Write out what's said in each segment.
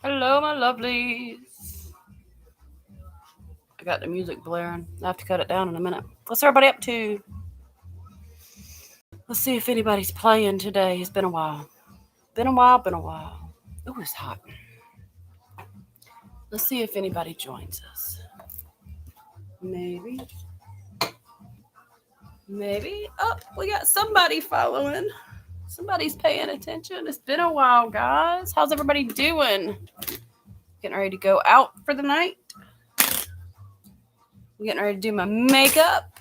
Hello, my lovelies. I got the music blaring. I have to cut it down in a minute. What's everybody up to? Let's see if anybody's playing today. It's been a while. Been a while, been a while. Ooh, it's hot. Let's see if anybody joins us. Maybe. Maybe. Oh, we got somebody following. Somebody's paying attention. It's been a while, guys. How's everybody doing? Getting ready to go out for the night. I'm getting ready to do my makeup.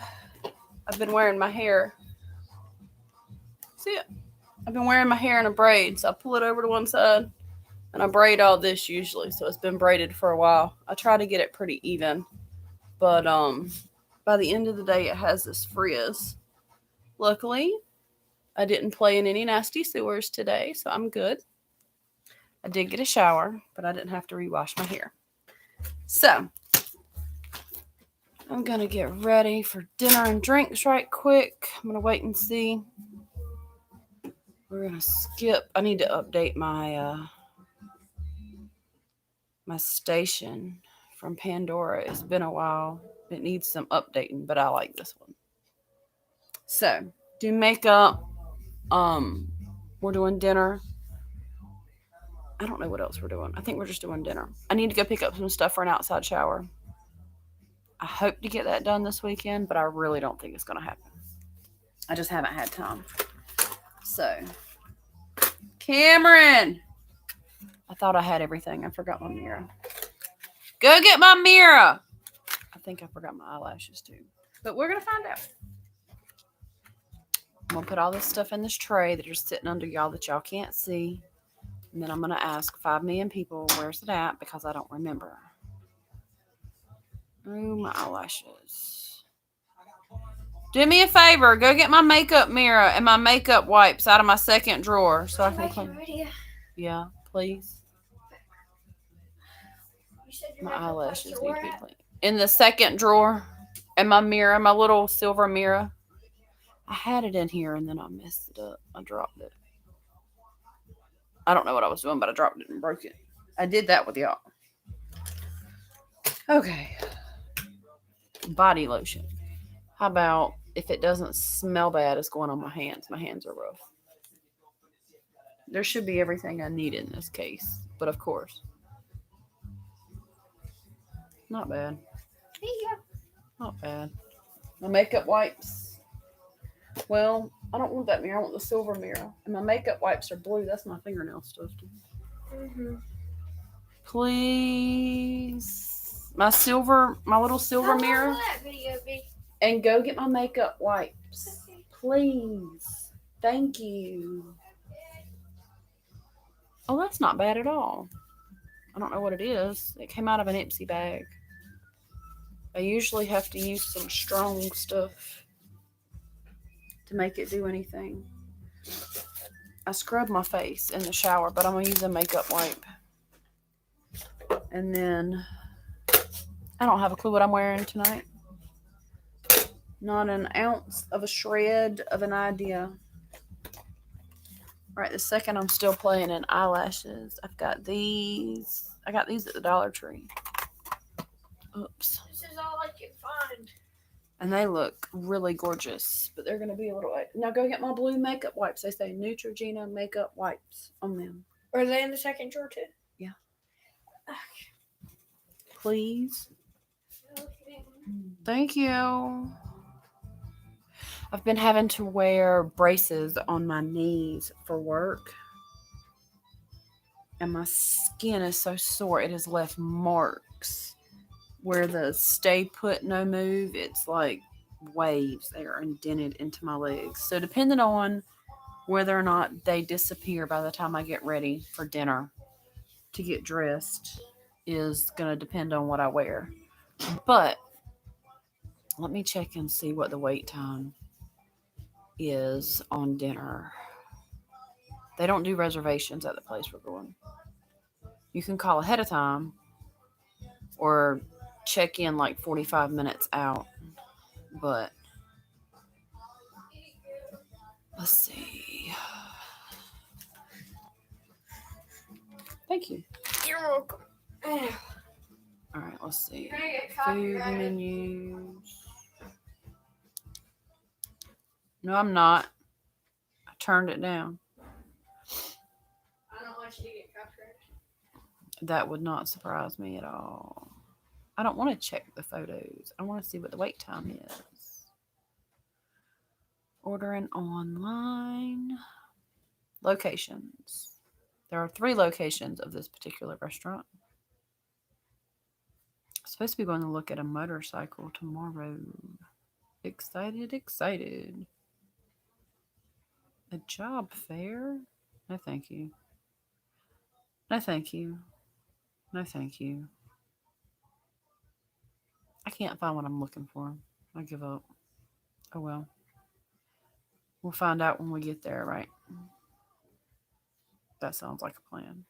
I've been wearing my hair. See it? I've been wearing my hair in a braid, so I pull it over to one side and I braid all this usually, so it's been braided for a while. I try to get it pretty even, but by the end of the day it has this frizz. Luckily, I didn't play in any nasty sewers today, so I'm good. I did get a shower, but I didn't have to rewash my hair. So, I'm going to get ready for dinner and drinks right quick. I'm going to wait and see. We're going to skip. I need to update my station from Pandora. It's been a while. It needs some updating, but I like this one. So, do makeup. We're doing dinner. I don't know what else we're doing. I think we're just doing dinner. I need to go pick up some stuff for an outside shower. I hope to get that done this weekend, but I really don't think it's going to happen. I just haven't had time. So, Cameron. I thought I had everything. I forgot my mirror. Go get my mirror. I think I forgot my eyelashes too. But we're going to find out. I'm going to put all this stuff in this tray that are sitting under y'all that y'all can't see. And then I'm going to ask 5 million people, where's it at? Because I don't remember. Oh, my eyelashes. Do me a favor. Go get my makeup mirror and my makeup wipes out of my second drawer so I can clean. Yeah, please. My eyelashes need to be clean. In the second drawer, and my mirror, my little silver mirror. I had it in here and then I messed it up. I dropped it. I don't know what I was doing, but I dropped it and broke it. I did that with y'all. Okay. Body lotion. How about if it doesn't smell bad, it's going on my hands. My hands are rough. There should be everything I need in this case, but of course, not bad. Not bad. My makeup wipes. Well, I don't want that mirror. I want the silver mirror. And my makeup wipes are blue. That's my fingernail stuff, too. Mm-hmm. Please. My little silver mirror. And go get my makeup wipes. Please. Thank you. Oh, that's not bad at all. I don't know what it is. It came out of an Ipsy bag. I usually have to use some strong stuff to make it do anything. I scrub my face in the shower, but I'm going to use a makeup wipe. And then I don't have a clue what I'm wearing tonight. Not an ounce of a shred of an idea. Right, the second I'm still playing in eyelashes. I've got these. I got these at the Dollar Tree. Oops. This is all I can find. And they look really gorgeous, but they're going to be a little... Now go get my blue makeup wipes. They say Neutrogena makeup wipes on them. Are they in the second drawer too? Yeah. Please. Okay. Thank you. I've been having to wear braces on my knees for work. And my skin is so sore, it has left marks where the stay put, no move, it's like waves. They are indented into my legs. So depending on whether or not they disappear by the time I get ready for dinner to get dressed is going to depend on what I wear. But let me check and see what the wait time is on dinner. They don't do reservations at the place we're going. You can call ahead of time or check in like 45 minutes out. But let's see. Thank you. You're welcome. Ugh. All right, let's see. You're gonna get Food copyrighted. menus. No, I'm not. I turned it down. I don't want you to get copyrighted. That would not surprise me at all. I don't want to check the photos. I want to see what the wait time is. Ordering online. Locations. There are 3 locations of this particular restaurant. I'm supposed to be going to look at a motorcycle tomorrow. Excited, excited. A job fair? No, thank you. No, thank you. No, thank you. I can't find what I'm looking for. I give up. Oh well. We'll find out when we get there, right? That sounds like a plan.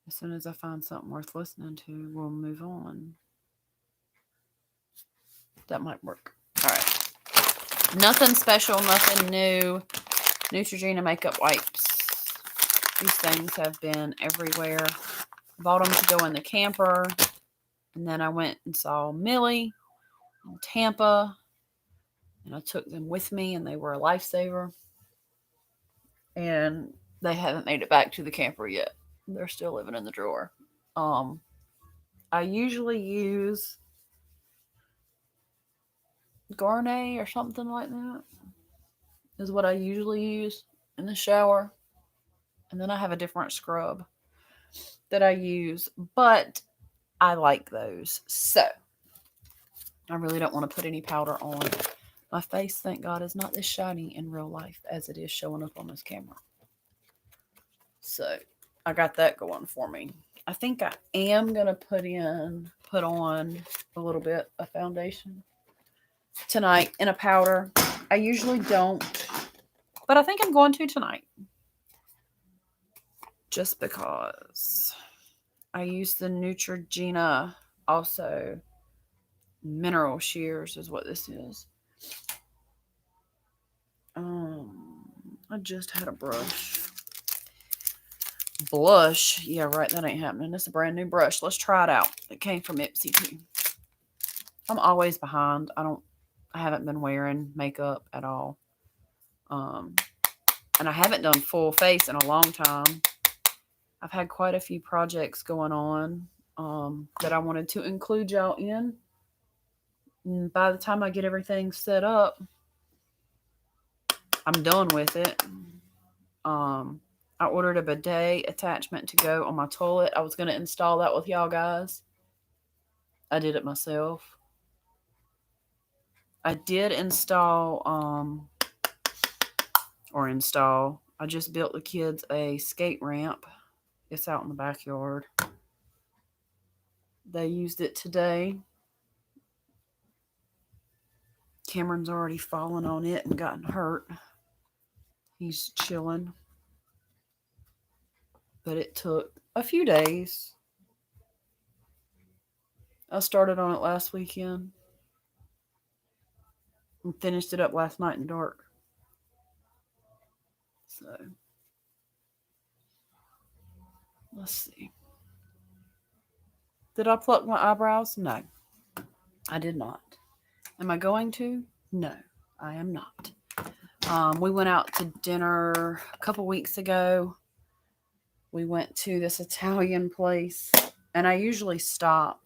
As soon as I find something worth listening to, we'll move on. That might work. All right. Nothing special, nothing new. Neutrogena makeup wipes. These things have been everywhere. Bought them to go in the camper. And then I went and saw Millie in Tampa. And I took them with me, and they were a lifesaver. And they haven't made it back to the camper yet. They're still living in the drawer. I usually use Garnier or something like that. Is what I usually use in the shower. And then I have a different scrub that I use. But I like those. So I really don't want to put any powder on. My face, thank God, is not as shiny in real life as it is showing up on this camera. So I got that going for me. I think I am going to put on a little bit of foundation tonight in a powder. I usually don't, but I think I'm going to tonight. Just because I use the Neutrogena, also mineral shears is what this is. I just had a blush. Yeah, right. That ain't happening. It's a brand new brush. Let's try it out. It came from Ipsy too. I'm always behind. I haven't been wearing makeup at all. And I haven't done full face in a long time. I've had quite a few projects going on that I wanted to include y'all in. And by the time I get everything set up, I'm done with it. I ordered a bidet attachment to go on my toilet. I was going to install that with y'all guys. I did it myself. I did install. I just built the kids a skate ramp. It's out in the backyard. They used it today. Cameron's already fallen on it and gotten hurt. He's chilling. But it took a few days. I started on it last weekend and finished it up last night in dark. So, let's see. Did I pluck my eyebrows? No, I did not. Am I going to? No, I am not. We went out to dinner a couple weeks ago. We went to this Italian place, and I usually stop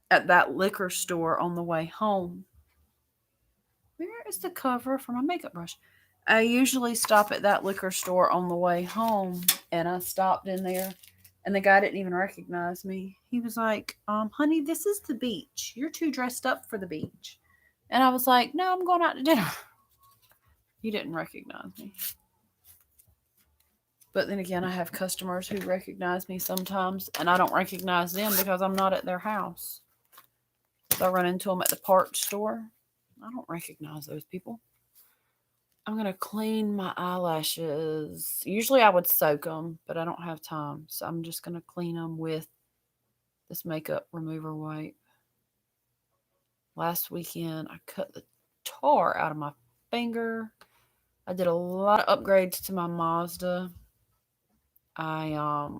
at that liquor store on the way home. Where is the cover for my makeup brush? I usually stop at that liquor store on the way home, and I stopped in there, and the guy didn't even recognize me. He was like, honey, this is the beach. You're too dressed up for the beach. And I was like, no, I'm going out to dinner. He didn't recognize me. But then again, I have customers who recognize me sometimes, and I don't recognize them because I'm not at their house. If I run into them at the parts store, I don't recognize those people. I'm going to clean my eyelashes. Usually I would soak them, but I don't have time. So I'm just going to clean them with this makeup remover wipe. Last weekend, I cut the tar out of my finger. I did a lot of upgrades to my Mazda. I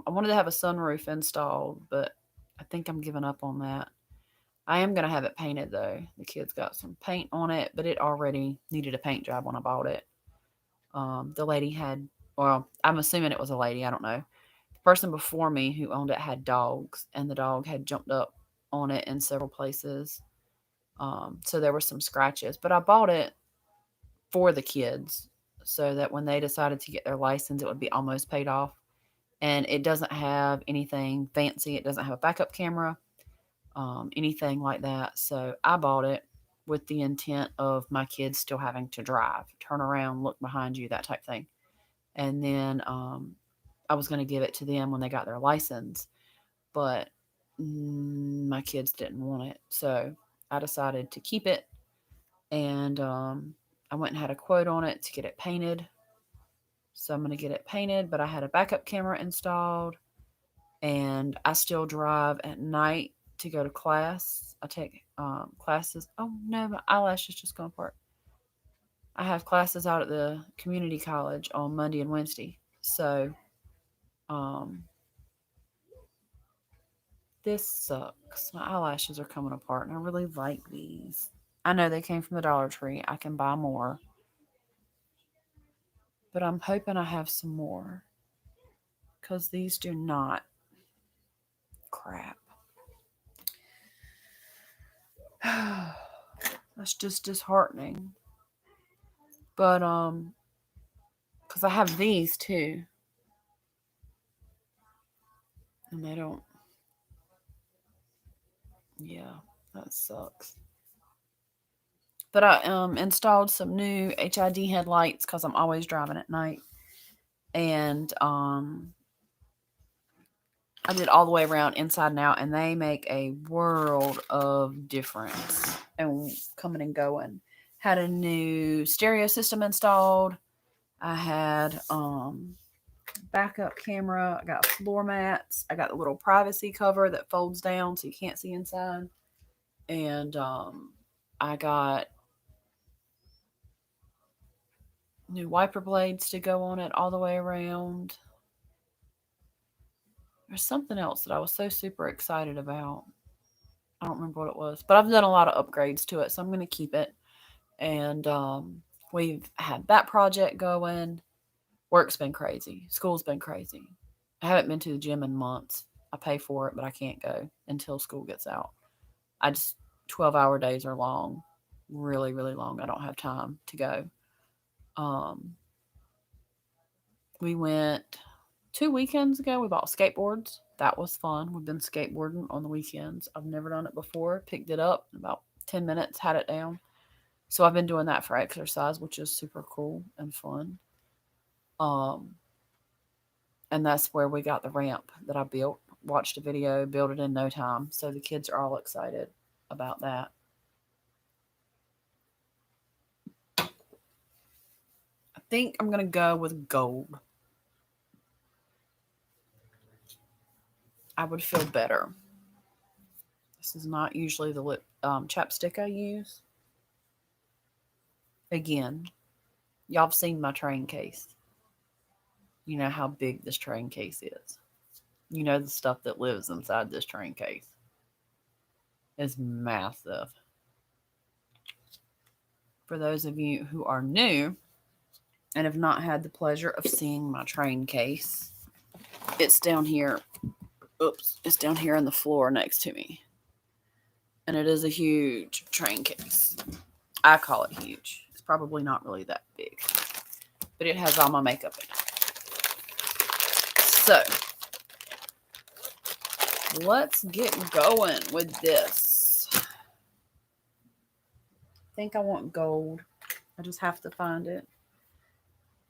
wanted to have a sunroof installed, but I think I'm giving up on that. I am gonna have it painted though. The kids got some paint on it, but it already needed a paint job when I bought it. The lady had, well, I'm assuming it was a lady. I don't know. The person before me who owned it had dogs, and the dog had jumped up on it in several places. So there were some scratches, but I bought it for the kids so that when they decided to get their license, it would be almost paid off. And it doesn't have anything fancy. It doesn't have a backup camera, anything like that. So I bought it with the intent of my kids still having to drive, turn around, look behind you, that type thing. And then I was going to give it to them when they got their license, but my kids didn't want it. So I decided to keep it, and I went and had a quote on it to get it painted. So I'm going to get it painted, but I had a backup camera installed, and I still drive at night to go to class. I take classes. Oh no, my eyelash is just going apart. I have classes out at the community college on Monday and Wednesday. So um, this sucks. My eyelashes are coming apart, and I really like these. I know they came from the Dollar Tree. I can buy more, but I'm hoping I have some more because these do not. Crap. That's just disheartening. But because I have these too, and they don't. Yeah, that sucks. But I installed some new HID headlights because I'm always driving at night, and I did all the way around inside and out, and they make a world of difference. And coming and going, had a new stereo system installed. I had backup camera. I got floor mats. I got the little privacy cover that folds down so you can't see inside. And I got new wiper blades to go on it all the way around. There's something else that I was so super excited about. I don't remember what it was, but I've done a lot of upgrades to it, so I'm going to keep it. And we've had that project going. Work's been crazy. School's been crazy. I haven't been to the gym in months. I pay for it, but I can't go until school gets out. I just 12-hour days are long, really, really long. I don't have time to go. Um, we went 2 weekends ago. We bought skateboards. That was fun. We've been skateboarding on the weekends. I've never done it before. Picked it up in about 10 minutes, had it down. So I've been doing that for exercise, which is super cool and fun. Um, and that's where we got the ramp that I built. Watched a video, built it in no time. So the kids are all excited about that. I think I'm gonna go with gold. I would feel better. This is not usually the lip chapstick I use. Again, y'all have seen my train case. You know how big this train case is. You know the stuff that lives inside this train case is massive. For those of you who are new and have not had the pleasure of seeing my train case, it's down here. Oops, it's down here on the floor next to me. And it is a huge train case. I call it huge. It's probably not really that big, but it has all my makeup in it. So let's get going with this. I think I want gold. I just have to find it.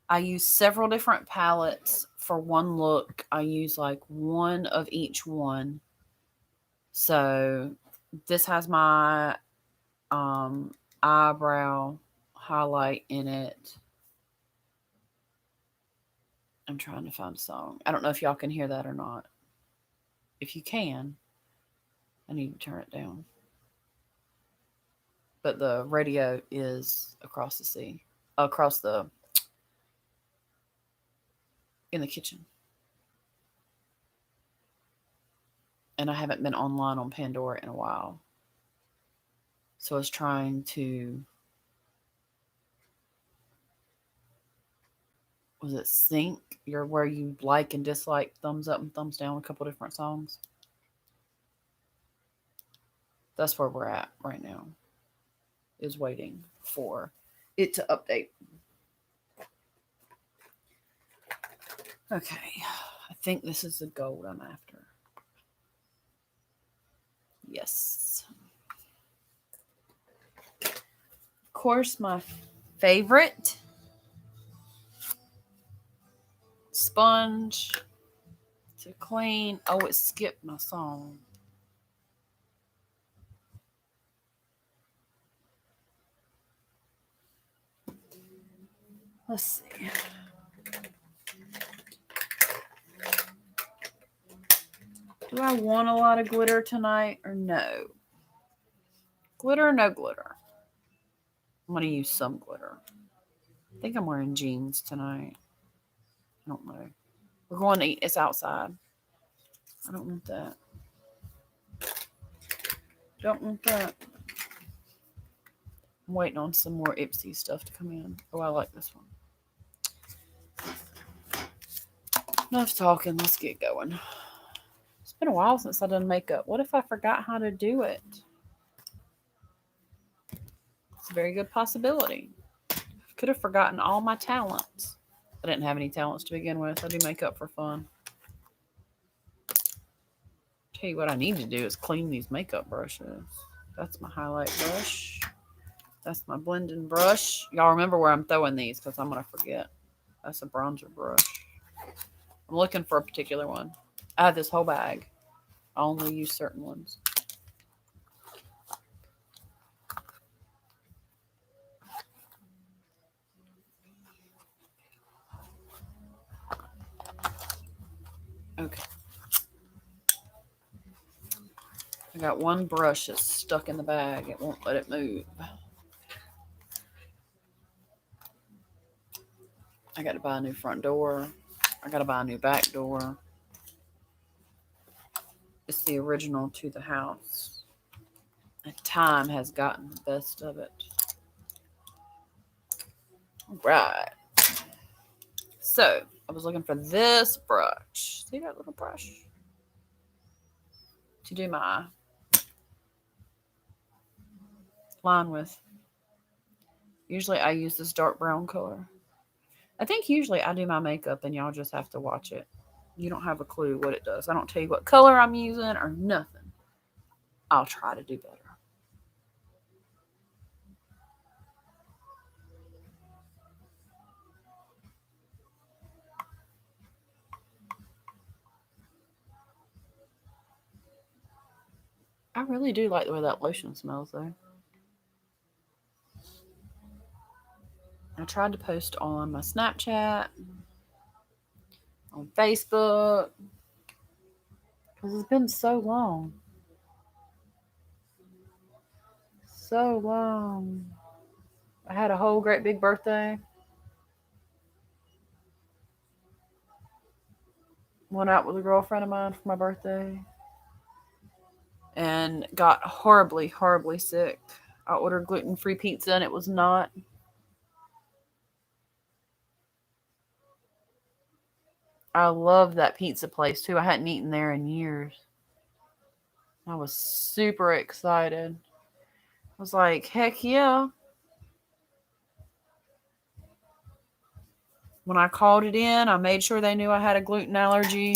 I use several different palettes for one look. I use like one of each one. So this has my eyebrow highlight in it. I'm trying to find a song. I don't know if y'all can hear that or not. If you can, I need to turn it down. But the radio is across the sea, across the, in the kitchen. and I haven't been online on Pandora in a while. So I was trying to, was it sync your where you like and dislike, thumbs up and thumbs down, a couple different songs. That's where we're at right now. Is waiting for it to update. Okay, I think this is the gold I'm after. Yes. Of course, my favorite sponge to clean. Oh, it skipped my song. Let's see. Do I want a lot of glitter tonight or no? Glitter or no glitter? I'm going to use some glitter. I think I'm wearing jeans tonight. I don't know. We're going to eat. It's outside. I don't want that. Don't want that. I'm waiting on some more Ipsy stuff to come in. Oh, I like this one. Enough talking. Let's get going. It's been a while since I've done makeup. What if I forgot how to do it? It's a very good possibility. Could have forgotten all my talents. I didn't have any talents to begin with. I do makeup for fun. Tell you what I need to do is clean these makeup brushes. That's my highlight brush. That's my blending brush. Y'all remember where I'm throwing these because I'm going to forget. That's a bronzer brush. I'm looking for a particular one. I have this whole bag. I only use certain ones. Okay. I got one brush that's stuck in the bag. It won't let it move. I got to buy a new front door. I got to buy a new back door. It's the original to the house. And time has gotten the best of it. All right. So, I was looking for this brush. See that little brush? To do my line with. Usually I use this dark brown color. I think usually I do my makeup and y'all just have to watch it. You don't have a clue what it does. I don't tell you what color I'm using or nothing. I'll try to do better. I really do like the way that lotion smells though. I tried to post on my Snapchat, on Facebook, because it's been so long. So long. I had a whole great big birthday. Went out with a girlfriend of mine for my birthday. And got horribly, horribly sick. I ordered gluten-free pizza and it was not. I love that pizza place too. I hadn't eaten there in years. I was super excited. I was like, heck yeah. When I called it in, I made sure they knew I had a gluten allergy.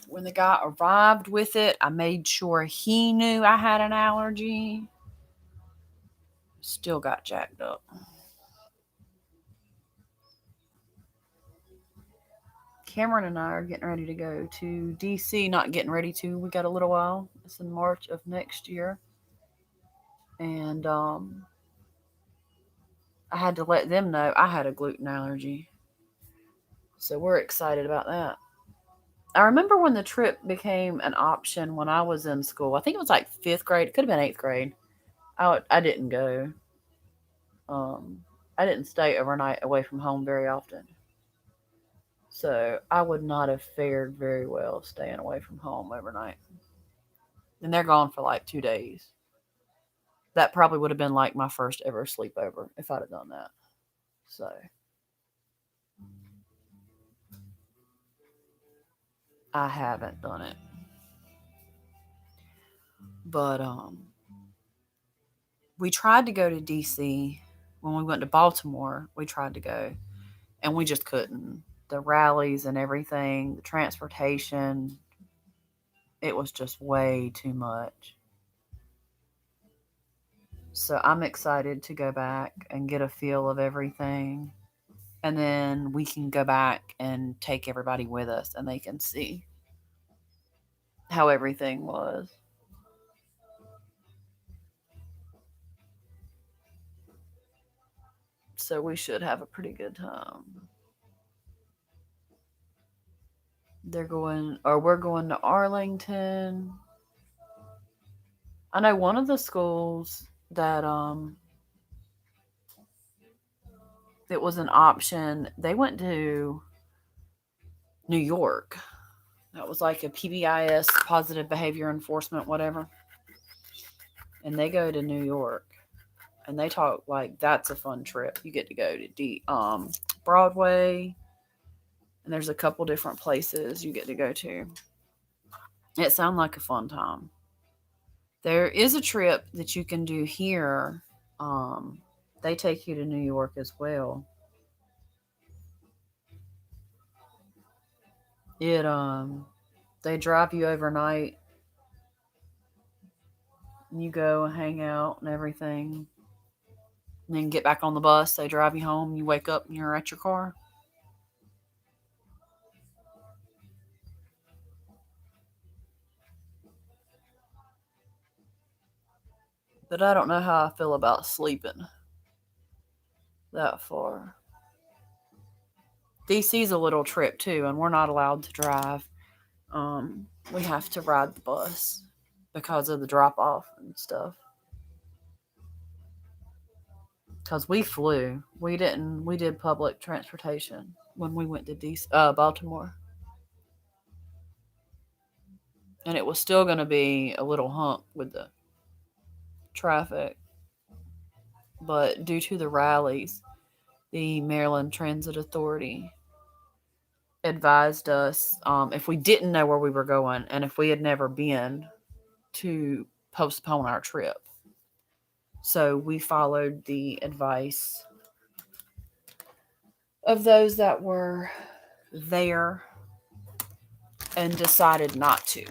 When the guy arrived with it, I made sure he knew I had an allergy. Still got jacked up. Cameron and I are getting ready to go to DC. Not getting ready to. We got a little while. It's in March of next year. And I had to let them know I had a gluten allergy. So we're excited about that. I remember when the trip became an option when I was in school. I think it was like 5th grade. It could have been 8th grade. I didn't go. I didn't stay overnight away from home very often. So I would not have fared very well staying away from home overnight. And they're gone for like 2 days. That probably would have been like my first ever sleepover if I'd have done that. So I haven't done it. But we tried to go to DC when we went to Baltimore. We tried to go and we just couldn't. The rallies and everything, the transportation, it was just way too much. So I'm excited to go back and get a feel of everything. And then we can go back and take everybody with us and they can see how everything was. So we should have a pretty good time. We're going to Arlington. I know one of the schools that it was an option. They went to New York. That was like a PBIS, positive behavior enforcement, whatever. And they go to New York, and they talk like that's a fun trip. You get to go to Broadway, and there's a couple different places you get to go to. It sounds like a fun time. There is a trip that you can do here. Um, they take you to New York as well. It they drive you overnight. You go and hang out and everything. And then get back on the bus. They drive you home. You wake up and you're at your car. But I don't know how I feel about sleeping that far. DC's a little trip too, and we're not allowed to drive. We have to ride the bus because of the drop off and stuff. Because we flew, we didn't. We did public transportation when we went to Baltimore, and it was still going to be a little hump with the traffic, but due to the rallies, the Maryland Transit Authority advised us if we didn't know where we were going and if we had never been to postpone our trip. So we followed the advice of those that were there and decided not to.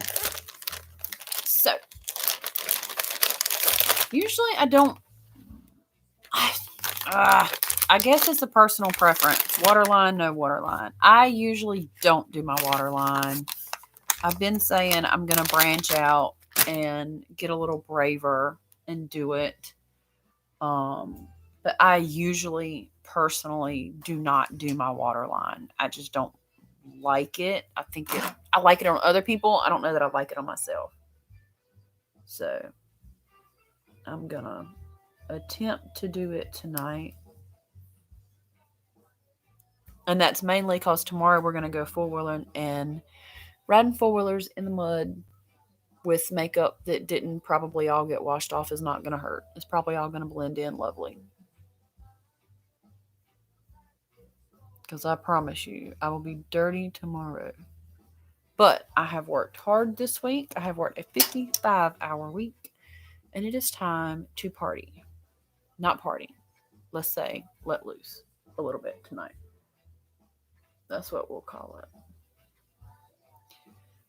So usually I don't. I guess it's a personal preference. Waterline, no waterline. I usually don't do my waterline. I've been saying I'm going to branch out and get a little braver and do it. But I usually personally do not do my waterline. I just don't like it. I like it on other people. I don't know that I like it on myself. So I'm going to attempt to do it tonight. And that's mainly because tomorrow we're going to go four-wheeling, and riding four-wheelers in the mud with makeup that didn't probably all get washed off is not going to hurt. It's probably all going to blend in lovely. Because I promise you, I will be dirty tomorrow. But I have worked hard this week. I have worked a 55-hour week, and it is time to party. Not party. Let's say let loose a little bit tonight. That's what we'll call it.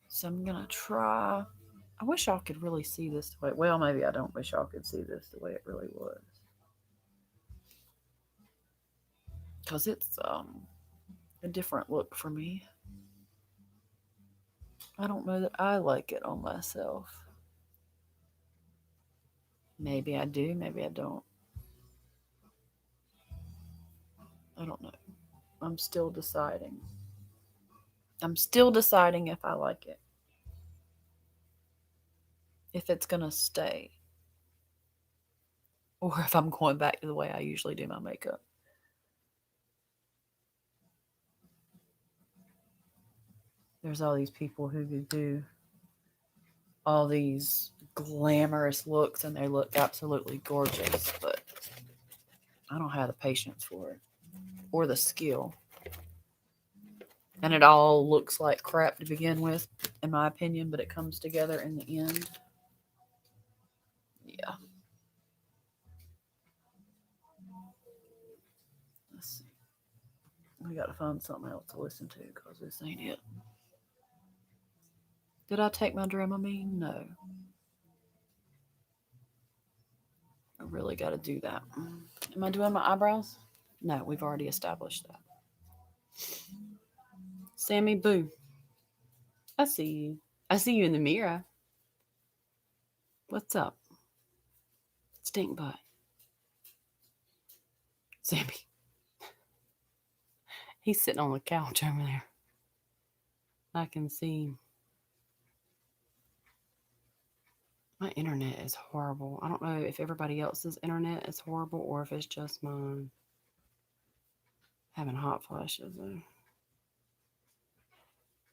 So I'm going to try. I wish y'all could really see this the way. Well, maybe I don't wish y'all could see this the way it really was. Because it's a different look for me. I don't know that I like it on myself. Maybe I do, maybe I don't. I don't know. I'm still deciding. I'm still deciding if I like it. If it's going to stay. Or if I'm going back to the way I usually do my makeup. There's all these people who could do all these glamorous looks and they look absolutely gorgeous, but I don't have the patience for it or the skill. And it all looks like crap to begin with, in my opinion, but it comes together in the end. Yeah. Let's see. We got to find something else to listen to because this ain't it. Did I take my Dramamine? No. I really got to do that. Am I doing my eyebrows? No, we've already established that. Sammy Boo. I see you. I see you in the mirror. What's up? Stink butt. Sammy. He's sitting on the couch over there. I can see him. My internet is horrible. I don't know if everybody else's internet is horrible or if it's just mine. Having hot flashes though.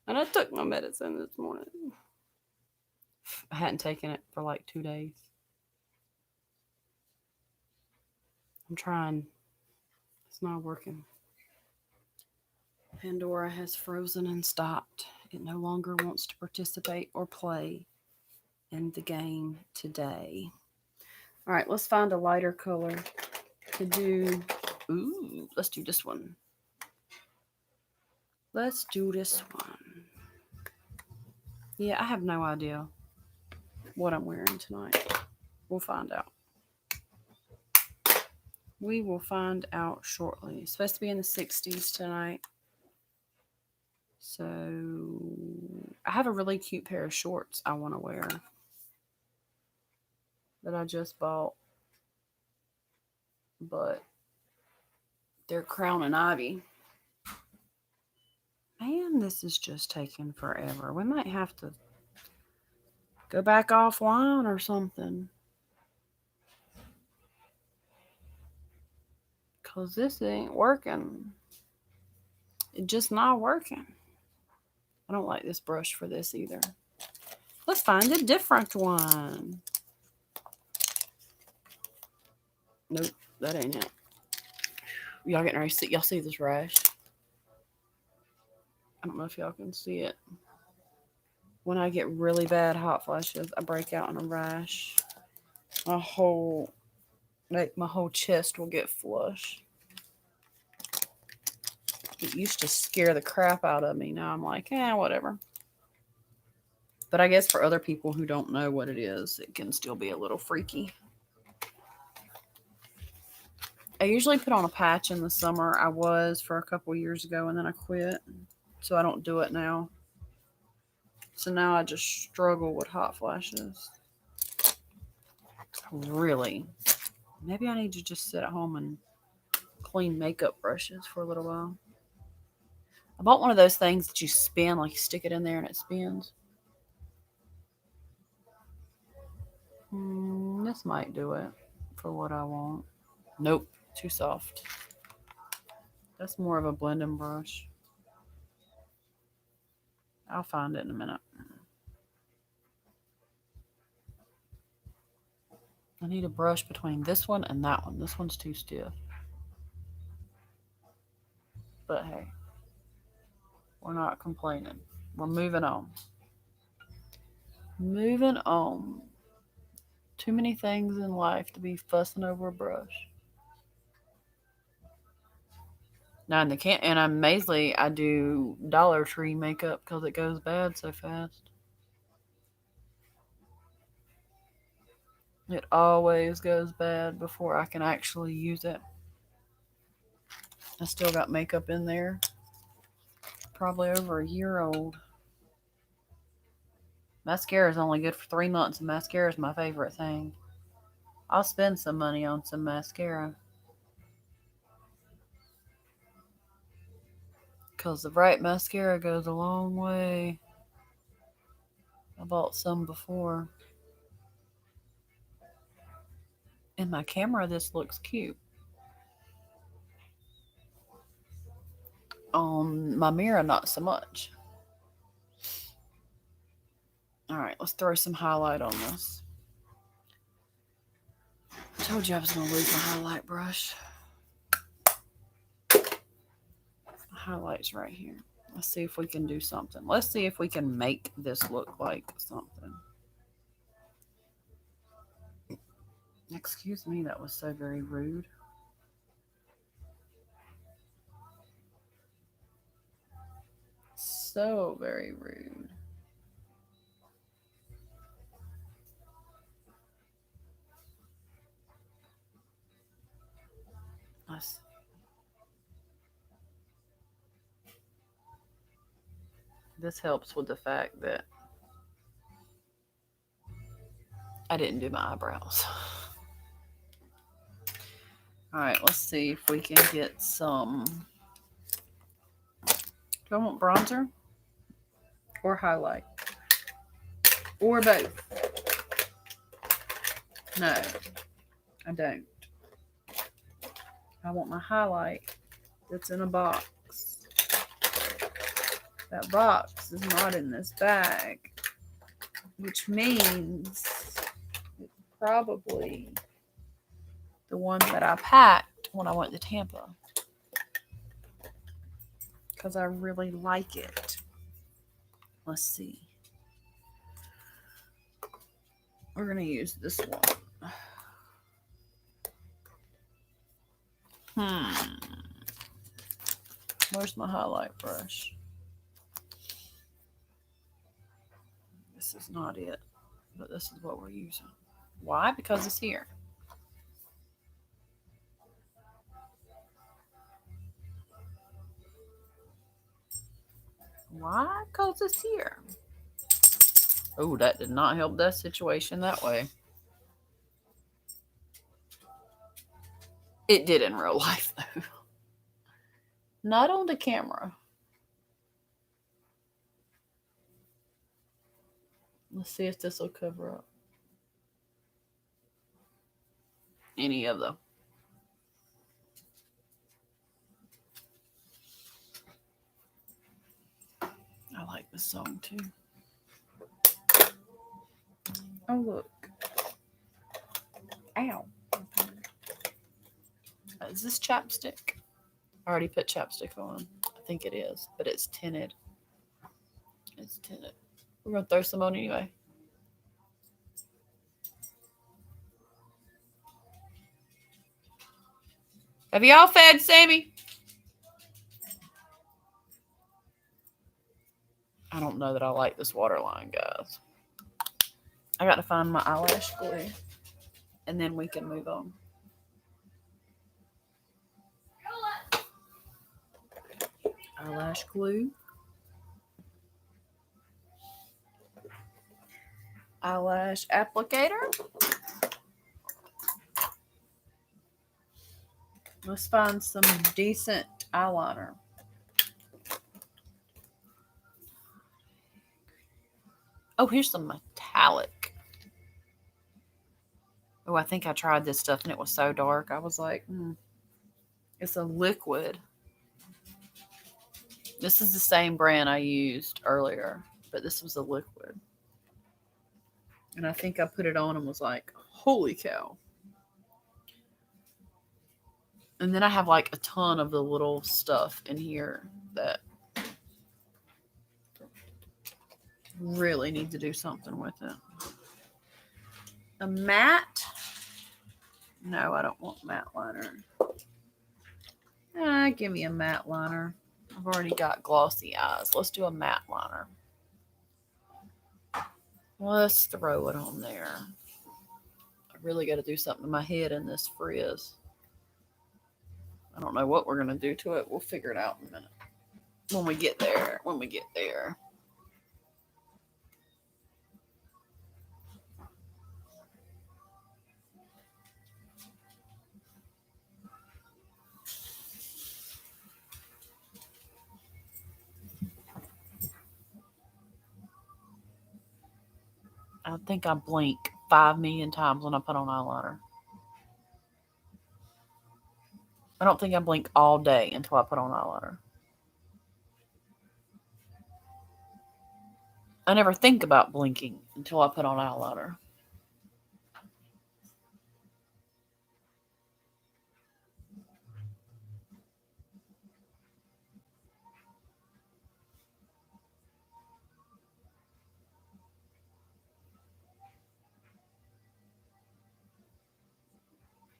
And I took my medicine this morning. I hadn't taken it for like 2 days. I'm trying. It's not working. Pandora has frozen and stopped. It no longer wants to participate or play in the game today. All right, let's find a lighter color to do. Ooh, let's do this one. Let's do this one. Yeah, I have no idea what I'm wearing tonight. We'll find out. We will find out shortly. It's supposed to be in the 60s tonight. So I have a really cute pair of shorts I want to wear that I just bought. But they're Crown and Ivy. Man, this is just taking forever. We might have to go back offline or something. Because this ain't working. It's just not working. I don't like this brush for this either. Let's find a different one. Nope, that ain't it. Y'all getting ready to see? Y'all see this rash? I don't know if y'all can see it. When I get really bad hot flashes, I break out in a rash. My whole chest will get flush. It used to scare the crap out of me. Now I'm like, whatever. But I guess for other people who don't know what it is, it can still be a little freaky. I usually put on a patch in the summer. I was for a couple years ago, and then I quit. So I don't do it now. So now I just struggle with hot flashes. Really. Maybe I need to just sit at home and clean makeup brushes for a little while. I bought one of those things that you spin, like you stick it in there and it spins. This might do it for what I want. Nope, too soft. That's more of a blending brush. I'll find it in a minute. I need a brush between this one and that one. This one's too stiff. But hey, we're not complaining. We're moving on. Moving on. Too many things in life to be fussing over a brush. Now in the and I'm Maisley, I do Dollar Tree makeup because it goes bad so fast. It always goes bad before I can actually use it. I still got makeup in there. Probably over a year old. Mascara is only good for 3 months, and mascara is my favorite thing. I'll spend some money on some mascara. Because the right mascara goes a long way. I bought some before. In my camera, this looks cute. On my mirror, not so much. All right, let's throw some highlight on this. I told you I was going to lose my highlight brush. The highlight's right here. Let's see if we can do something. Let's see if we can make this look like something. Excuse me, that was so very rude. So very rude. Let's. This helps with the fact that I didn't do my eyebrows. All right, let's see if we can get some. Do I want bronzer or highlight or both? No, I don't. I want my highlight that's in a box. That box is not in this bag, which means it's probably the one that I packed when I went to Tampa, because I really like it. Let's see. We're going to use this one. Where's my highlight brush? This is not it, but this is what we're using. Why? Because it's here. Why? Because it's here. Oh, that did not help that situation that way. It did in real life, though. Not on the camera. Let's see if this will cover up any of them. I like this song too. Oh, look. Ow. Is this chapstick? I already put chapstick on. I think it is, but it's tinted. It's tinted. We're going to throw some on anyway. Have y'all fed Sammy? I don't know that I like this waterline, guys. I got to find my eyelash glue, and then we can move on. Eyelash glue. Eyelash applicator. Let's find some decent eyeliner. Oh, here's some metallic. Oh, I think I tried this stuff and it was so dark. I was like, it's a liquid. This is the same brand I used earlier, but this was a liquid. And I think I put it on and was like, holy cow. And then I have like a ton of the little stuff in here that really need to do something with it. A matte? No, I don't want matte liner. Give me a matte liner. I've already got glossy eyes. Let's do a matte liner. Let's throw it on there. I really got to do something to my head in this frizz. I don't know what we're going to do to it. We'll figure it out in a minute. When we get there. I think I blink 5 million times when I put on eyeliner. I don't think I blink all day until I put on eyeliner. I never think about blinking until I put on eyeliner.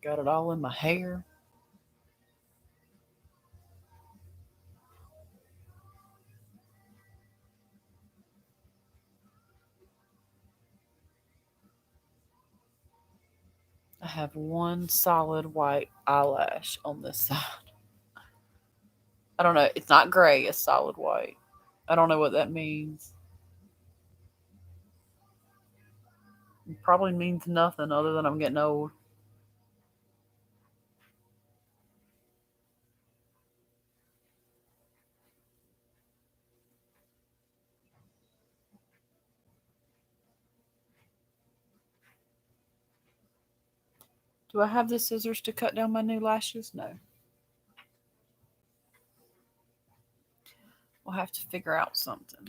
Got it all in my hair. I have one solid white eyelash on this side. I don't know. It's not gray, it's solid white. I don't know what that means. It probably means nothing other than I'm getting old. Do I have the scissors to cut down my new lashes? No. We'll have to figure out something.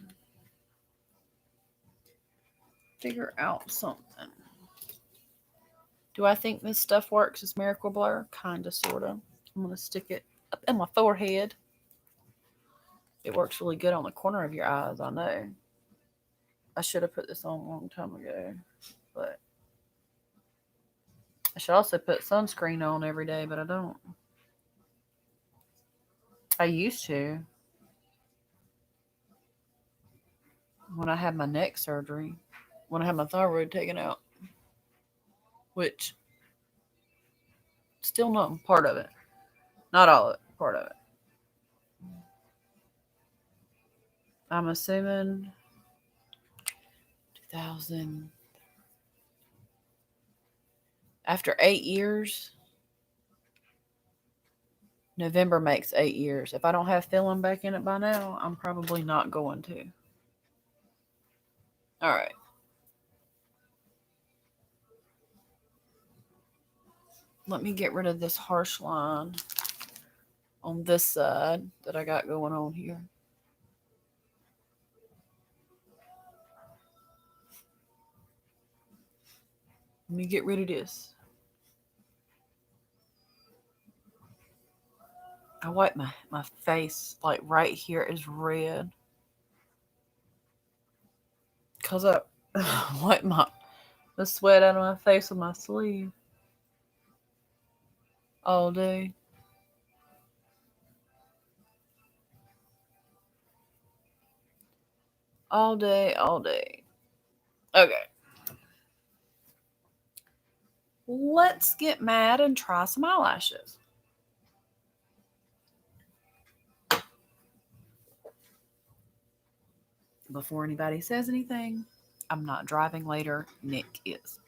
Do I think this stuff works as Miracle Blur? Kinda, sorta. I'm gonna stick it up in my forehead. It works really good on the corner of your eyes, I know. I should have put this on a long time ago, but I should also put sunscreen on every day, but I don't. I used to when I had my neck surgery, when I had my thyroid taken out, which still not part of it. Not all of it, part of it. I'm assuming 2000. After 8 years, November makes 8 years. If I don't have filling back in it by now, I'm probably not going to. All right. Let me get rid of this harsh line on this side that I got going on here. Let me get rid of this. I wipe my face, like right here is red. Because I wipe the sweat out of my face with my sleeve all day. All day, all day. Okay. Let's get mad and try some eyelashes. Before anybody says anything, I'm not driving later. Nick is.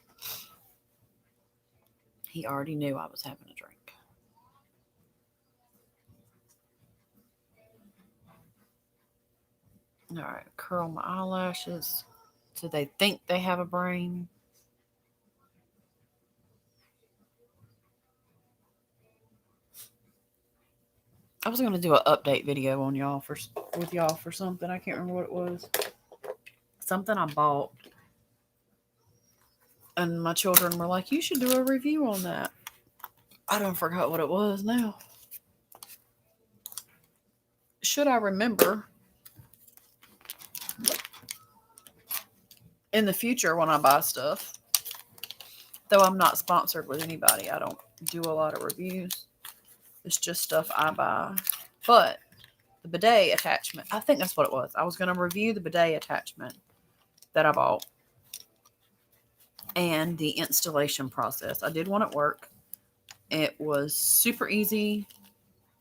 He already knew I was having a drink. All right, curl my eyelashes so they think they have a brain. I was gonna do an update video on with y'all for something. I can't remember what it was. Something I bought, and my children were like, "You should do a review on that." I don't forgot what it was now. Should I remember in the future when I buy stuff? Though I'm not sponsored with anybody, I don't do a lot of reviews. It's just stuff I buy. But the bidet attachment, I think that's what it was. I was going to review the bidet attachment that I bought and the installation process. I did one at work. It was super easy.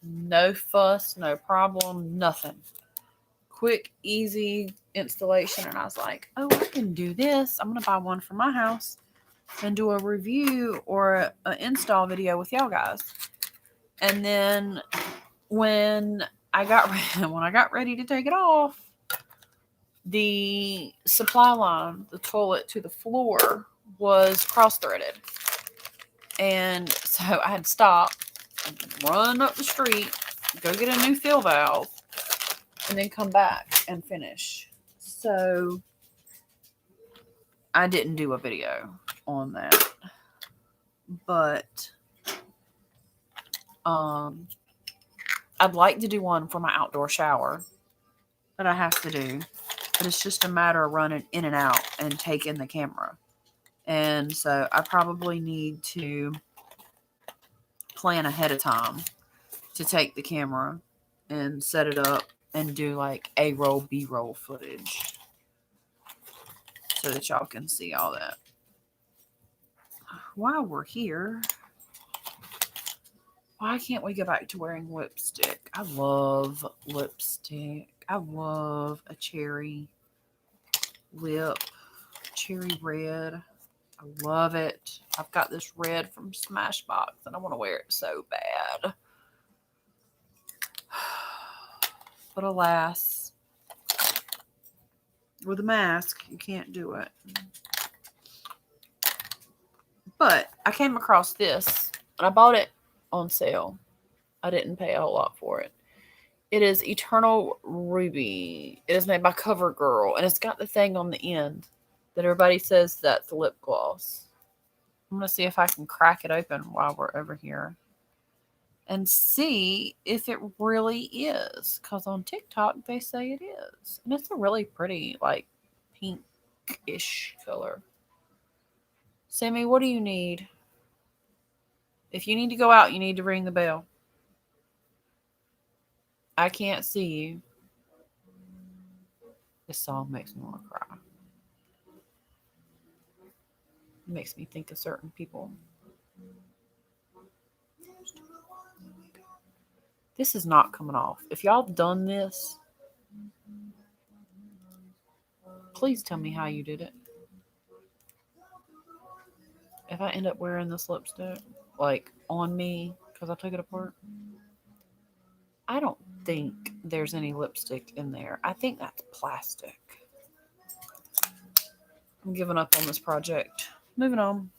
No fuss, no problem, nothing. Quick, easy installation. And I was like, oh, I can do this. I'm going to buy one for my house and do a review or an install video with y'all guys. And then when I got ready to take it off, the supply line, the toilet to the floor, was cross-threaded. And so I had to stop and run up the street, go get a new fill valve, and then come back and finish. So I didn't do a video on that. But I'd like to do one for my outdoor shower that I have to do. But it's just a matter of running in and out and taking the camera. And so I probably need to plan ahead of time to take the camera and set it up and do like A-roll, B-roll footage so that y'all can see all that. While we're here, why can't we go back to wearing lipstick? I love lipstick. I love a cherry lip, cherry red. I love it. I've got this red from Smashbox and I want to wear it so bad. But alas, with a mask, you can't do it. But I came across this and I bought it on sale. I didn't pay a whole lot for it. It is Eternal Ruby. It is made by CoverGirl and it's got the thing on the end that everybody says that's lip gloss. I'm going to see if I can crack it open while we're over here and see if it really is. Because on TikTok, they say it is. And it's a really pretty, like, pinkish color. Sammy, what do you need? If you need to go out, you need to ring the bell. I can't see you. This song makes me want to cry. It makes me think of certain people. This is not coming off. If y'all done this, please tell me how you did it. If I end up wearing this lipstick, like, on me, because I took it apart, I don't think there's any lipstick in there. I think that's plastic. I'm giving up on this project. Moving on.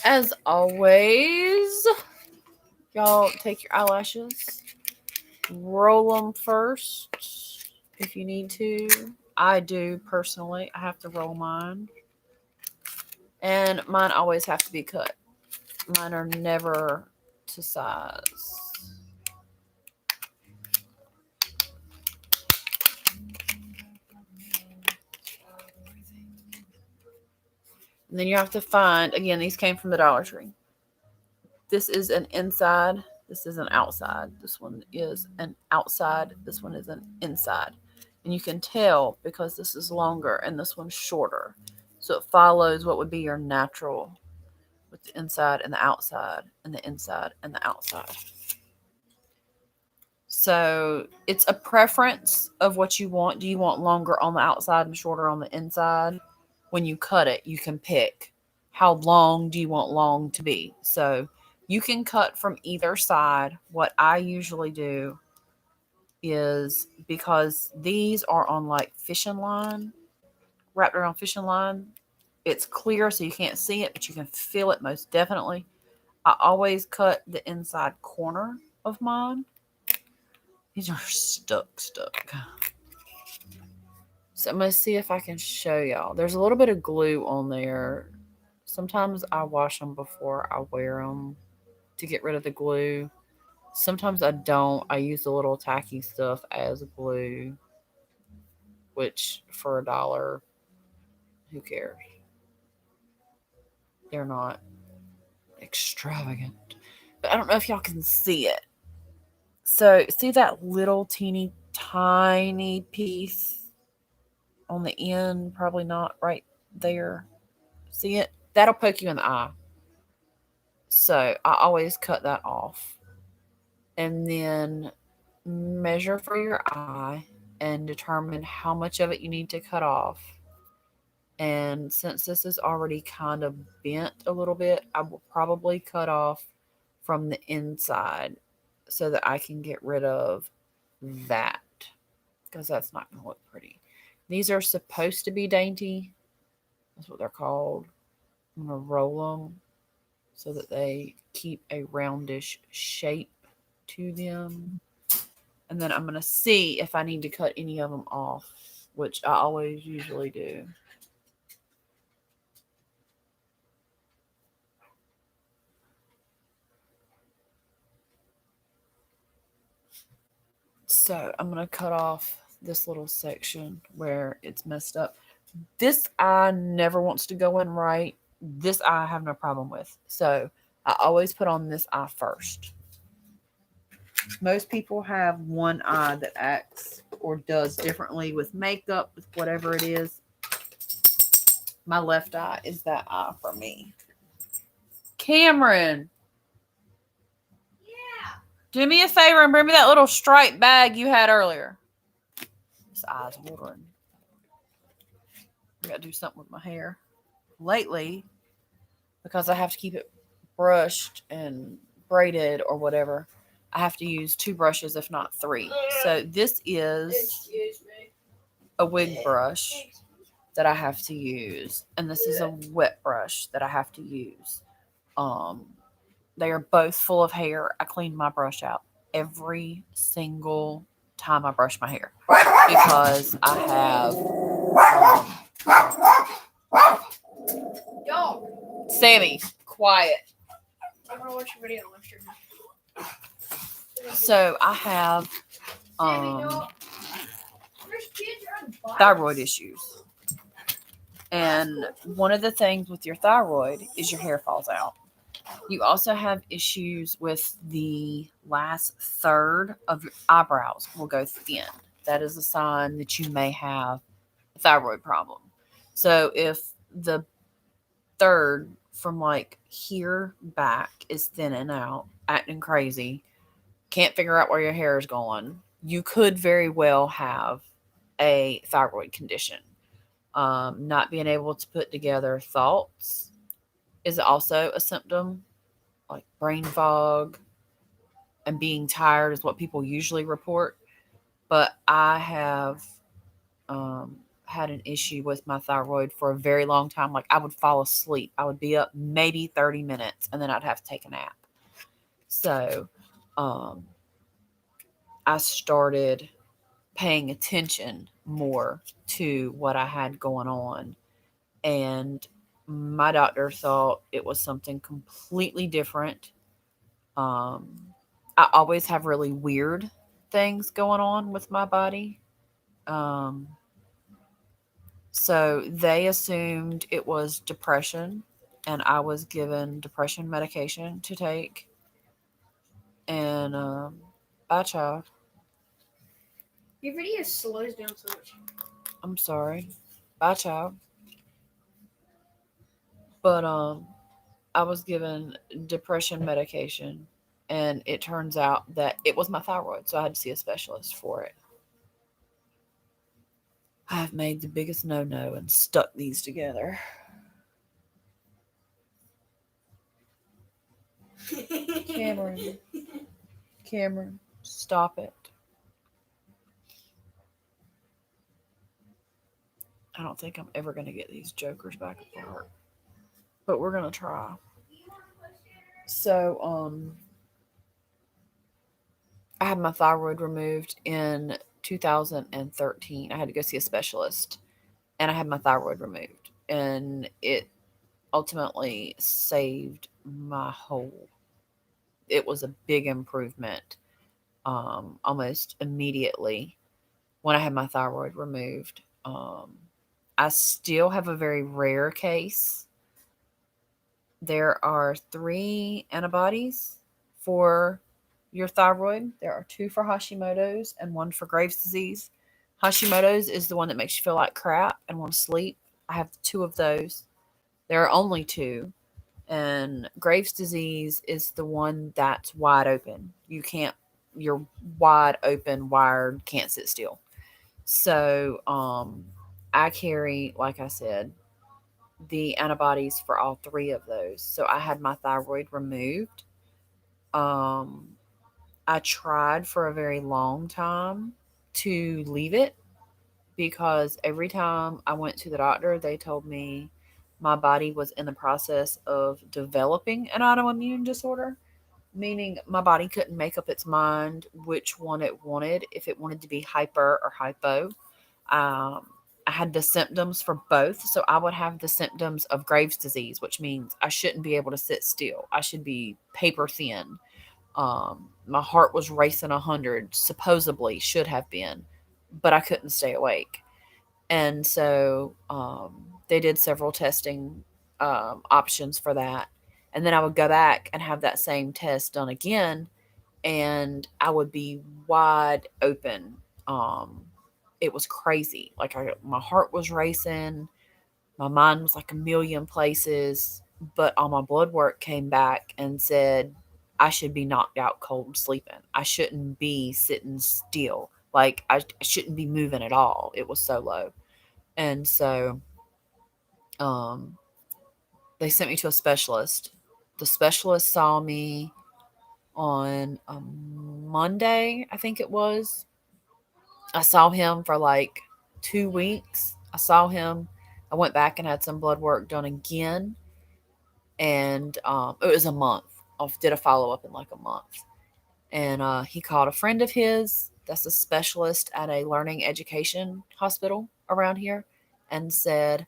As always, y'all take your eyelashes, roll them first if you need to. I do personally. I have to roll mine. And mine always have to be cut. Mine are never to size. And then you have to find, again, these came from the Dollar Tree. This is an inside. This is an outside. This one is an outside. This one is an inside. And you can tell because this is longer and this one's shorter. So it follows what would be your natural with the inside and the outside and the inside and the outside. So it's a preference of what you want. Do you want longer on the outside and shorter on the inside? When you cut it, you can pick how long do you want long to be. So you can cut from either side. What I usually do is, because these are on like fishing line, wrapped around fishing line, it's clear so you can't see it, but you can feel it most definitely. I always cut the inside corner of mine. These are stuck. So I'm going to see if I can show y'all. There's a little bit of glue on there. Sometimes I wash them before I wear them to get rid of the glue. Sometimes I don't. I use the little tacky stuff as glue, which for $1, who cares? They're not extravagant. But I don't know if y'all can see it. So see that little teeny tiny piece on the end? Probably not right there. See it? That'll poke you in the eye. So I always cut that off. And then measure for your eye and determine how much of it you need to cut off. And since this is already kind of bent a little bit, I will probably cut off from the inside so that I can get rid of that, because that's not going to look pretty. These are supposed to be dainty. That's what they're called. I'm going to roll them so that they keep a roundish shape. to them. And then I'm going to see if I need to cut any of them off, which I always usually do. So I'm going to cut off this little section where it's messed up. This eye never wants to go in right. This eye I have no problem with. So I always put on this eye first. Most people have one eye that acts or does differently with makeup, with whatever it is. My left eye is that eye for me. Cameron. Yeah. Do me a favor and bring me that little striped bag you had earlier. This eye's watering. I gotta do something with my hair. Lately, because I have to keep it brushed and braided or whatever, I have to use 2 brushes, if not 3. So this is Excuse me. a wig brush that I have to use, and this is a wet brush that I have to use. They are both full of hair. I clean my brush out every single time I brush my hair because I have Dog. Sammy, quiet. I'm gonna watch a video on stream. So I have Sammy, no. There's kids on bikes. thyroid issues. And one of the things with your thyroid is your hair falls out. You also have issues with the last third of your eyebrows will go thin. That is a sign that you may have a thyroid problem. So if the third from like here back is thinning out, acting crazy, can't figure out where your hair is going, you could very well have a thyroid condition. Not being able to put together thoughts is also a symptom, like brain fog and being tired is what people usually report. But I have had an issue with my thyroid for a very long time. Like I would fall asleep. I would be up maybe 30 minutes and then I'd have to take a nap. So I started paying attention more to what I had going on. And my doctor thought it was something completely different. I always have really weird things going on with my body. So they assumed it was depression, and I was given depression medication to take. And bye, child. Your video slows down so much. I'm sorry. Bye, child. But I was given depression medication, and it turns out that it was my thyroid, so I had to see a specialist for it. I have made the biggest no-no and stuck these together. Cameron, stop it. I don't think I'm ever going to get these jokers back apart, but we're going to try. So, I had my thyroid removed in 2013. I had to go see a specialist, and I had my thyroid removed, and it ultimately saved my whole. It was a big improvement almost immediately when I had my thyroid removed. I still have a very rare case. There are 3 antibodies for your thyroid. There are 2 for Hashimoto's and 1 for Graves' disease. Hashimoto's is the one that makes you feel like crap and want to sleep. I have 2 of those. There are only 2. And Graves' disease is the one that's wide open. You're wide open, wired, can't sit still. So I carry, like I said, the antibodies for all 3 of those. So I had my thyroid removed. I tried for a very long time to leave it because every time I went to the doctor, they told me my body was in the process of developing an autoimmune disorder. meaning my body couldn't make up its mind which one it wanted, if it wanted to be hyper or hypo. I had the symptoms for both. So I would have the symptoms of Graves' disease, which means I shouldn't be able to sit still. I should be paper thin. My heart was racing 100, supposedly should have been, but I couldn't stay awake. And so they did several testing options for that. And then I would go back and have that same test done again, and I would be wide open. Um, it was crazy. Like my heart was racing, my mind was like a million places, but all my blood work came back and said I should be knocked out cold sleeping. I shouldn't be sitting still. Like I shouldn't be moving at all. It was so low. And so um, they sent me to a specialist. The specialist saw me on a Monday, I think it was. I saw him for like 2 weeks. I saw him. I went back and had some blood work done again, and it was a month. I did a follow up in like a month, and he called a friend of his that's a specialist at a learning education hospital around here, and said,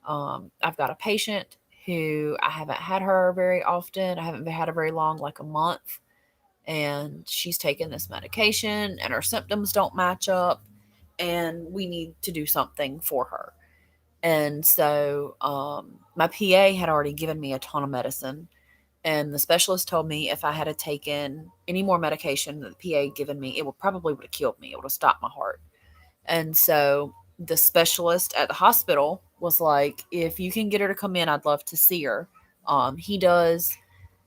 "I've got a patient who I haven't had her very often. I haven't had her very long, like a month, and she's taking this medication, and her symptoms don't match up, and we need to do something for her." And so my PA had already given me a ton of medicine. And the specialist told me if I had taken any more medication that the PA had given me, it would probably would have killed me. It would have stopped my heart. And so the specialist at the hospital was like, if you can get her to come in, I'd love to see her. He does,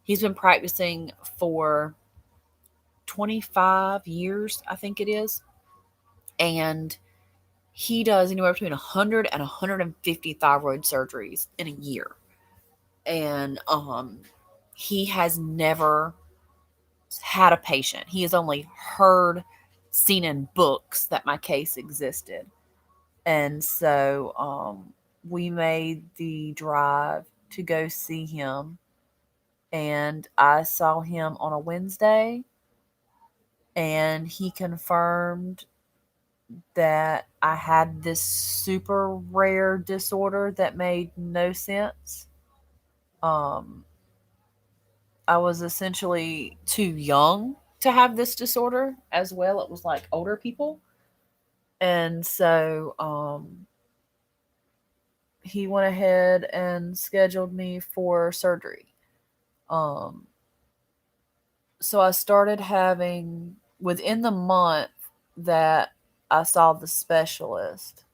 he's been practicing for 25 years, I think it is. And he does anywhere between 100 and 150 thyroid surgeries in a year. And he has never had a patient. He has only heard, seen in books that my case existed. And so we made the drive to go see him. And I saw him on a Wednesday, and he confirmed that I had this super rare disorder that made no sense. Um, I was essentially too young to have this disorder as well. It was like older people. And so he went ahead and scheduled me for surgery. Um, so I started having, within the month that I saw the specialist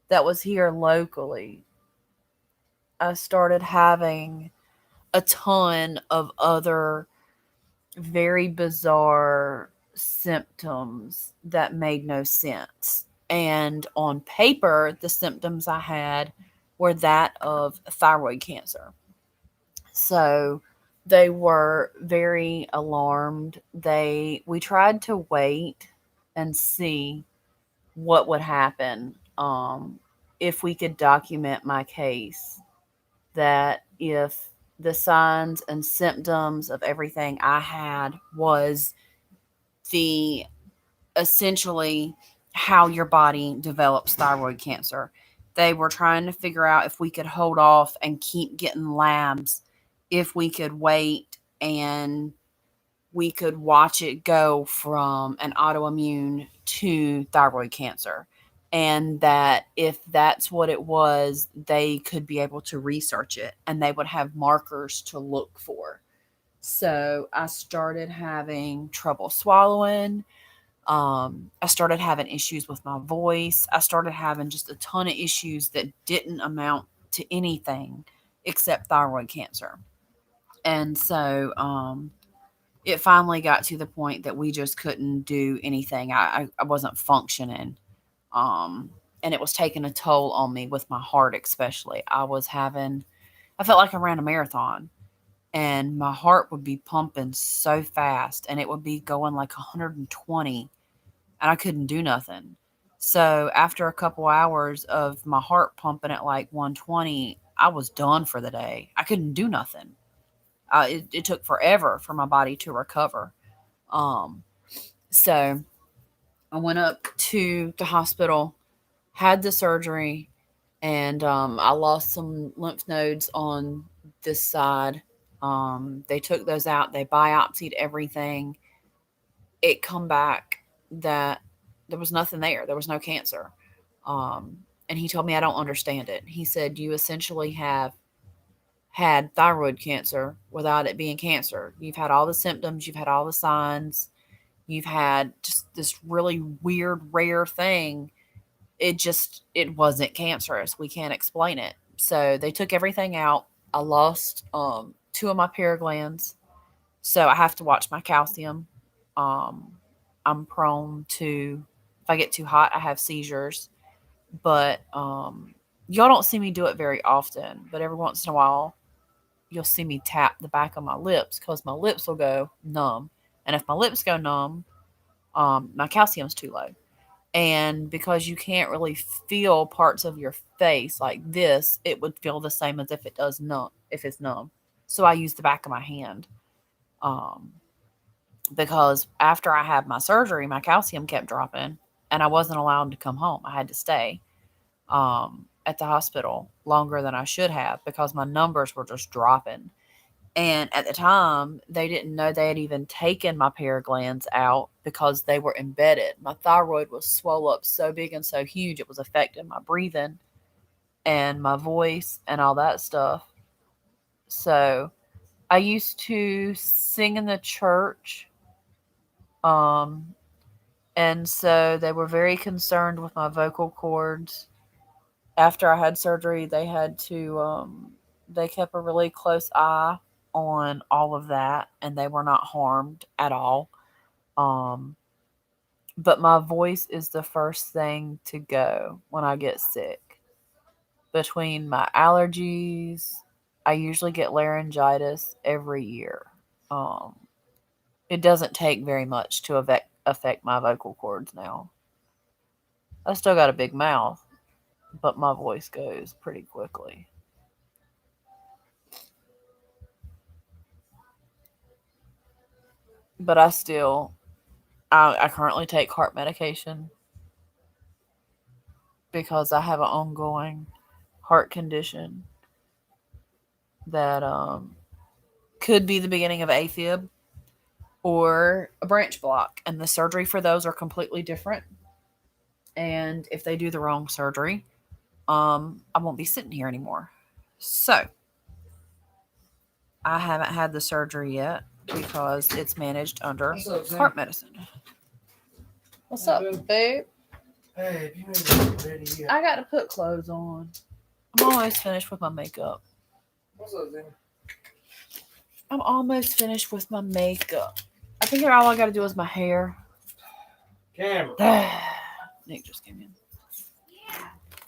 that was here locally, I started having a ton of other very bizarre symptoms that made no sense. And on paper, the symptoms I had were that of thyroid cancer. So they were very alarmed. We tried to wait and see what would happen if we could document my case, that if the signs and symptoms of everything I had was the essentially how your body develops thyroid cancer. They were trying to figure out if we could hold off and keep getting labs, if we could wait and we could watch it go from an autoimmune to thyroid cancer. And that if that's what it was, they could be able to research it and they would have markers to look for. So I started having trouble swallowing. I started having issues with my voice. I started having just a ton of issues that didn't amount to anything except thyroid cancer. And so it finally got to the point that we just couldn't do anything. I wasn't functioning. Um, and it was taking a toll on me with my heart, especially. I felt like I ran a marathon, and my heart would be pumping so fast and it would be going like 120, and I couldn't do nothing. So after a couple hours of my heart pumping at like 120, I was done for the day. I couldn't do nothing. It took forever for my body to recover. So I went up to the hospital, had the surgery, and I lost some lymph nodes on this side. They took those out. They biopsied everything. It come back that there was nothing there. There was no cancer. And he told me I don't understand it. He said, you essentially have had thyroid cancer without it being cancer. You've had all the symptoms, you've had all the signs, you've had just this really weird, rare thing. It wasn't cancerous. We can't explain it. So they took everything out. I lost 2 of my paraglands. So I have to watch my calcium. I'm prone to, if I get too hot, I have seizures. But y'all don't see me do it very often. But every once in a while, you'll see me tap the back of my lips because my lips will go numb. And if my lips go numb, my calcium's too low. And because you can't really feel parts of your face like this, it would feel the same as if it does numb, if it's numb. So I use the back of my hand. Because after I had my surgery, my calcium kept dropping and I wasn't allowed to come home. I had to stay at the hospital longer than I should have because my numbers were just dropping. And at the time, they didn't know they had even taken my paraglands out because they were embedded. My thyroid was swole up so big and so huge, it was affecting my breathing and my voice and all that stuff. So I used to sing in the church. And so they were very concerned with my vocal cords. After I had surgery, they had to, they kept a really close eye on all of that, and they were not harmed at all. But my voice is the first thing to go when I get sick. Between my allergies, I usually get laryngitis every year. It doesn't take very much to affect my vocal cords now. I still got a big mouth, but my voice goes pretty quickly. But I currently take heart medication because I have an ongoing heart condition that could be the beginning of AFib or a branch block. And the surgery for those are completely different. And if they do the wrong surgery, I won't be sitting here anymore. So I haven't had the surgery yet because it's managed under heart medicine. What's up, babe? Hey, if you ain't ready yet. I got to put clothes on. I'm almost finished with my makeup. What's up, Zane? I'm almost finished with my makeup. I think all I got to do is my hair. Camera. Nick just came in.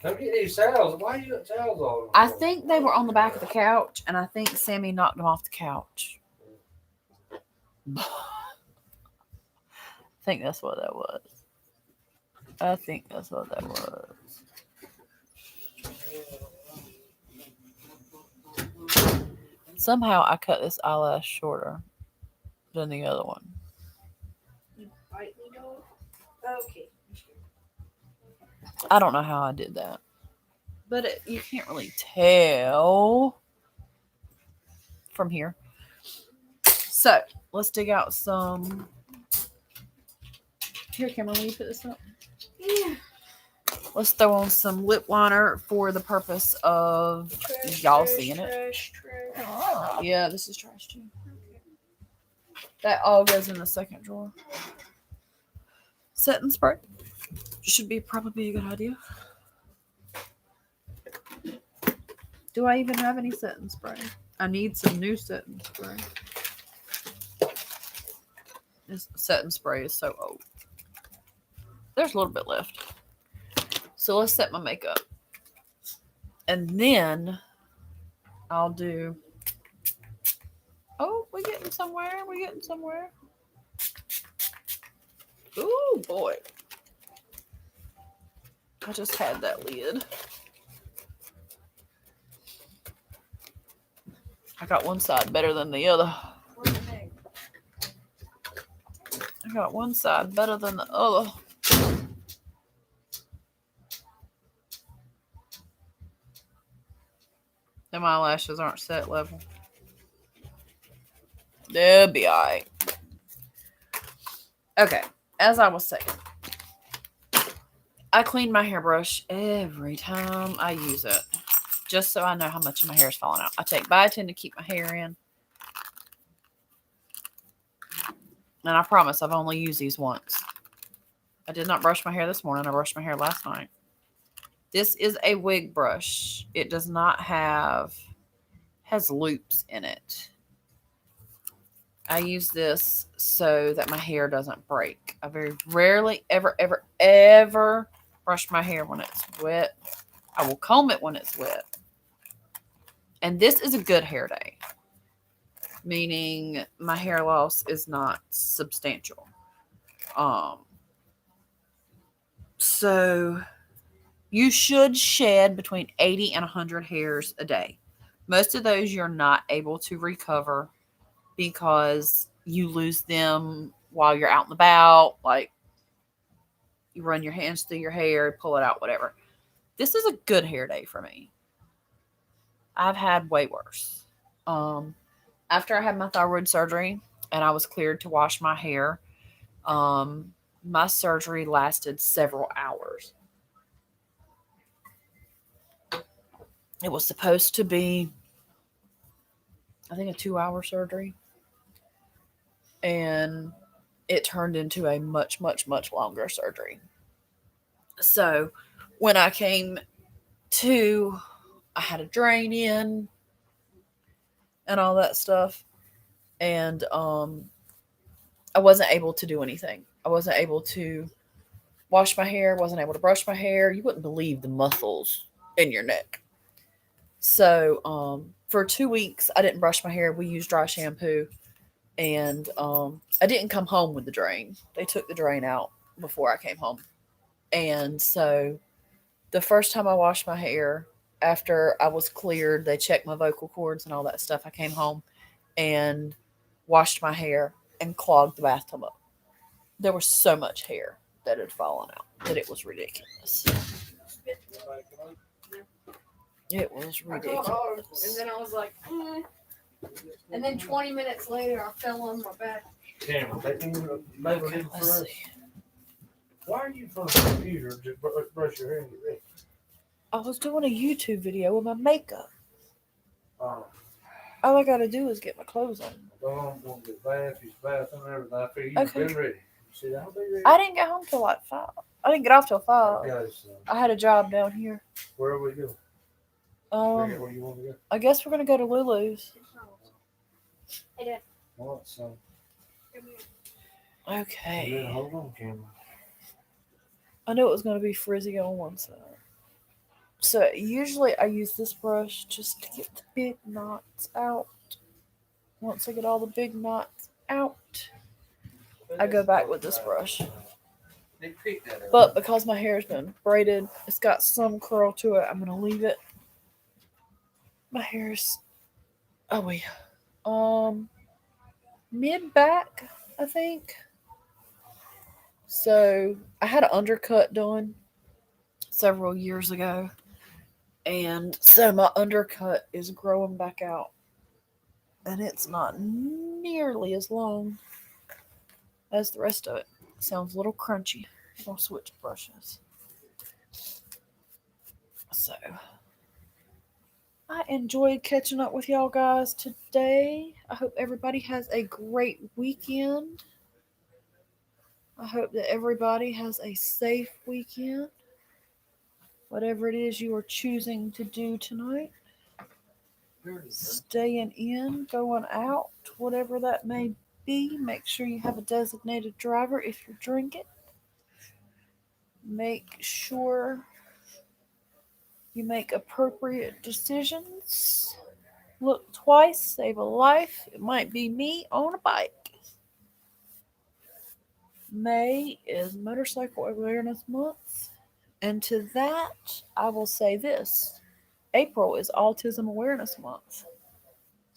Come get these towels. Why you got towels all over? I think they were on the back of the couch, and I think Sammy knocked them off the couch. I think that's what that was. Somehow I cut this eyelash shorter than the other one. You bite me, dog? Okay. I don't know how I did that. But you can't really tell from here. So, let's dig out some. Here, Cameron, will you put this up? Yeah. Let's throw on some lip liner for the purpose of y'all seeing it. Trash. Yeah, this is trash too. That all goes in the second drawer. Setting spray should be probably a good idea. Do I even have any setting spray? I need some new setting spray. This setting spray is so old. There's a little bit left. So let's set my makeup. And then I'll do... Oh, we're getting somewhere. Ooh, boy. I just had that lid. I got one side better than the other. Where's the neck? I got one side better than the other. Them eyelashes aren't set level. They'll be alright. Okay, as I was saying, I clean my hairbrush every time I use it, just so I know how much of my hair is falling out. I take biotin to keep my hair in. And I promise I've only used these once. I did not brush my hair this morning. I brushed my hair last night. This is a wig brush. It does not has loops in it. I use this so that my hair doesn't break. I very rarely, ever brush my hair when it's wet. I will comb it when it's wet. And this is a good hair day, meaning my hair loss is not substantial. So you should shed between 80 and 100 hairs a day. Most of those you're not able to recover because you lose them while you're out and about, like you run your hands through your hair, pull it out, whatever. This is a good hair day for me. I've had way worse. After I had my thyroid surgery and I was cleared to wash my hair, my surgery lasted several hours. It was supposed to be, I think, a 2-hour surgery. And it turned into a much, much, much longer surgery. So when I came to, I had a drain in and all that stuff. And I wasn't able to do anything. I wasn't able to wash my hair, wasn't able to brush my hair. You wouldn't believe the muscles in your neck. So for 2 weeks, I didn't brush my hair. We used dry shampoo. And I didn't come home with the drain. They took the drain out before I came home. And so the first time I washed my hair, after I was cleared, they checked my vocal cords and all that stuff. I came home and washed my hair and clogged the bathtub up. There was so much hair that had fallen out that it was ridiculous. It was I called hard, ridiculous. and then I was like, and then 20 minutes later, I fell on my back. Cameron, they can label Okay, it for let's us. see. Why are you from the computer to brush your hair and get ready? I was doing a YouTube video with my makeup. Oh, All I gotta do is get my clothes on. I'm going to get bath, use bath and everything. I figure you've Okay. been ready. See, I'll be ready. I didn't get home till like 5. I didn't get off till 5. Okay, so I had a job down here. where are we going? Where you want to go? I guess we're gonna go to Lulu's. Hey, Dad. What, son? Come here. Yeah, Okay. hold on, Cameron. I knew it was gonna be frizzy on one side. So usually I use this brush just to get the big knots out. Once I get all the big knots out, I go back with this brush. They picked that up. But because my hair's been braided, it's got some curl to it. I'm gonna leave it. My hair's mid back, I think. So I had an undercut done several years ago, and so my undercut is growing back out, and it's not nearly as long as the rest of it. Sounds a little crunchy. I'll switch brushes. So I enjoyed catching up with y'all guys today. I hope everybody has a great weekend. I hope that everybody has a safe weekend. Whatever it is you are choosing to do tonight. Staying in, going out, whatever that may be. Make sure you have a designated driver if you're drinking. Make sure you make appropriate decisions. Look twice, save a life. It might be me on a bike. May is Motorcycle Awareness Month. And to that, I will say this. April is Autism Awareness Month.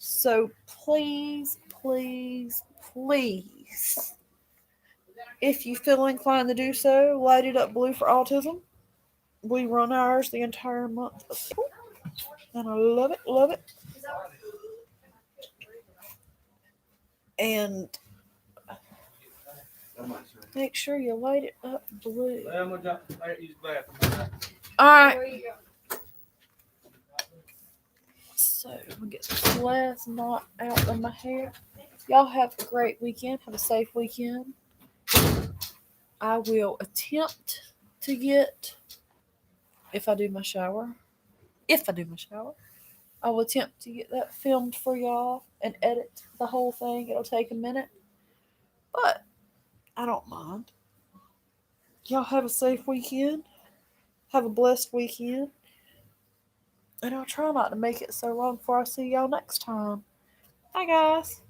So please, please, please, if you feel inclined to do so, light it up blue for autism. We run ours the entire month of April, and I love it, love it. And make sure you light it up blue. I'm gonna use the bathroom. All right. There you go. So we get this last knot out of my hair. Y'all have a great weekend. Have a safe weekend. I will attempt to get, if I do my shower, I will attempt to get that filmed for y'all and edit the whole thing. It'll take a minute, but I don't mind. Y'all have a safe weekend. Have a blessed weekend. And I'll try not to make it so long before I see y'all next time. Bye, guys.